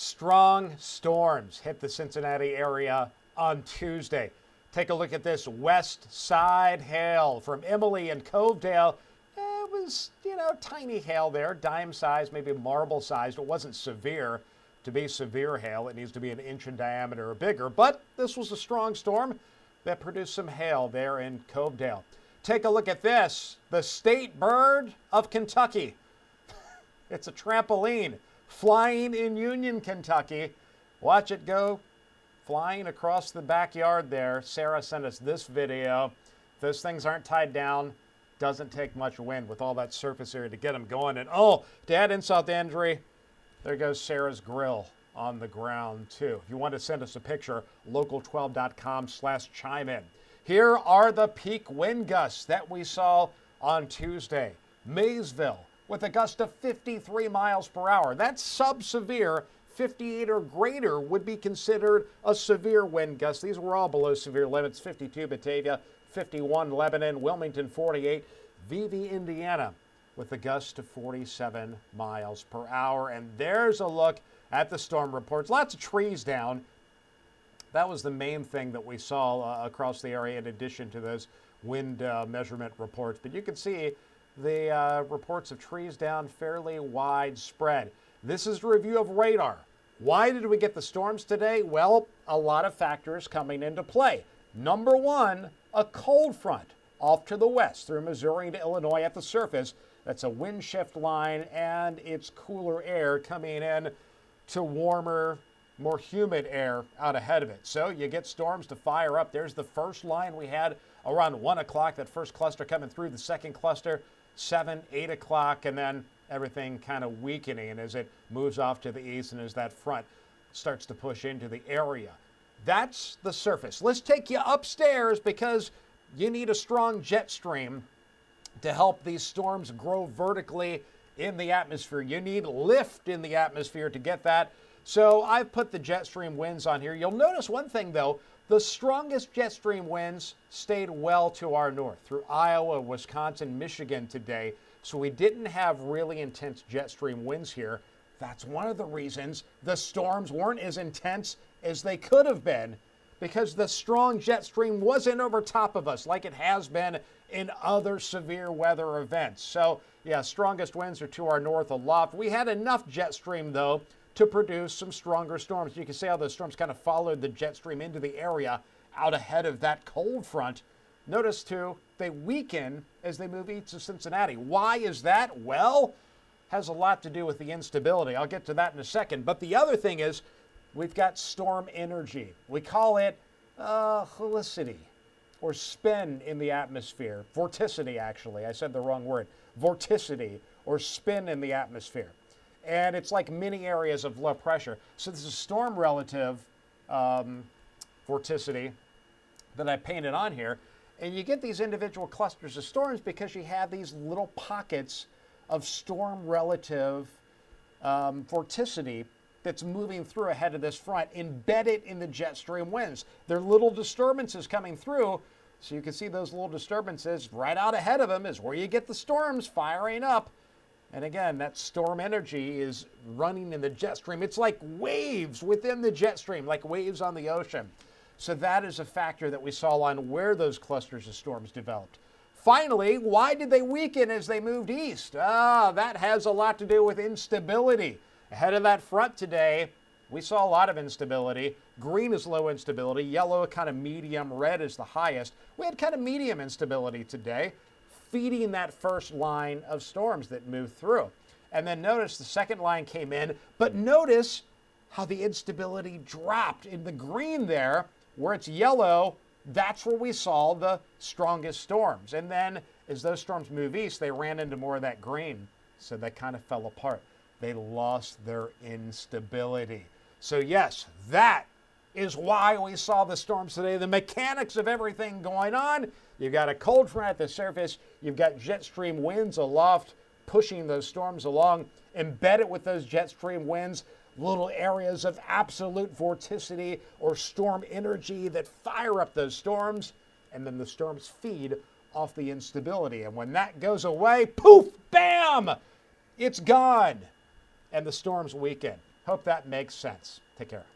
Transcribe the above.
Strong storms hit the Cincinnati area on Tuesday. Take a look at this west side hail from Emily and Covedale. It was, tiny hail there, dime size, maybe marble sized. It wasn't severe. To be severe hail, it needs to be an inch in diameter or bigger. But this was a strong storm that produced some hail there in Covedale. Take a look at this, the state bird of Kentucky. It's a trampoline flying in Union, Kentucky. Watch it go flying across the backyard there. Sarah sent us this video. Those things aren't tied down. Doesn't take much wind with all that surface area to get them going. And to add insult to injury, there goes Sarah's grill on the ground too. If you want to send us a picture, local12.com/chime-in. Here are the peak wind gusts that we saw on Tuesday. Maysville with a gust of 53 miles per hour. That's sub-severe. 58 or greater would be considered a severe wind gust. These were all below severe limits. 52 Batavia, 51 Lebanon, Wilmington 48, Vevey, Indiana with a gust of 47 miles per hour. And there's a look at the storm reports. Lots of trees down. That was the main thing that we saw across the area in addition to those wind measurement reports. But you can see the reports of trees down fairly widespread. This is a review of radar. Why did we get the storms today? Well, a lot of factors coming into play. Number one, a cold front off to the west through Missouri to Illinois at the surface. That's a wind shift line, and it's cooler air coming in to warmer, more humid air out ahead of it. So you get storms to fire up. There's the first line we had around 1 o'clock, that first cluster coming through. The second cluster, 7, 8 o'clock, and then everything kind of weakening as it moves off to the east and as that front starts to push into the area. That's the surface. Let's take you upstairs because you need a strong jet stream to help these storms grow vertically in the atmosphere. You need lift in the atmosphere to get that. So I've put the jet stream winds on here. You'll notice one thing though, the strongest jet stream winds stayed well to our north through Iowa, Wisconsin, Michigan today. So we didn't have really intense jet stream winds here. That's one of the reasons the storms weren't as intense as they could have been, because the strong jet stream wasn't over top of us like it has been in other severe weather events. So yeah, strongest winds are to our north aloft. We had enough jet stream though to produce some stronger storms. You can see how those storms kind of followed the jet stream into the area out ahead of that cold front. Notice too, they weaken as they move east of Cincinnati. Why is that? Well, has a lot to do with the instability. I'll get to that in a second. But the other thing is, we've got storm energy. We call it helicity or spin in the atmosphere. Vorticity, actually. I said the wrong word. Vorticity or spin in the atmosphere. And it's like mini areas of low pressure. So this is storm relative vorticity that I painted on here. And you get these individual clusters of storms because you have these little pockets of storm relative vorticity that's moving through ahead of this front, embedded in the jet stream winds. They're little disturbances coming through, so you can see those little disturbances right out ahead of them is where you get the storms firing up. And again, that storm energy is running in the jet stream. It's like waves within the jet stream, like waves on the ocean. So that is a factor that we saw on where those clusters of storms developed. Finally, why did they weaken as they moved east? That has a lot to do with instability. Ahead of that front today, we saw a lot of instability. Green is low instability, yellow kind of medium, red is the highest. We had kind of medium instability today, feeding that first line of storms that moved through. And then notice the second line came in, but notice how the instability dropped in the green there, where it's yellow. That's where we saw the strongest storms. And then as those storms move east, they ran into more of that green. So they kind of fell apart. They lost their instability. So yes, that is why we saw the storms today. The mechanics of everything going on. You've got a cold front at the surface. You've got jet stream winds aloft pushing those storms along. Embedded with those jet stream winds, little areas of absolute vorticity or storm energy that fire up those storms, and then the storms feed off the instability. And when that goes away, poof, bam, it's gone, and the storms weaken. Hope that makes sense. Take care.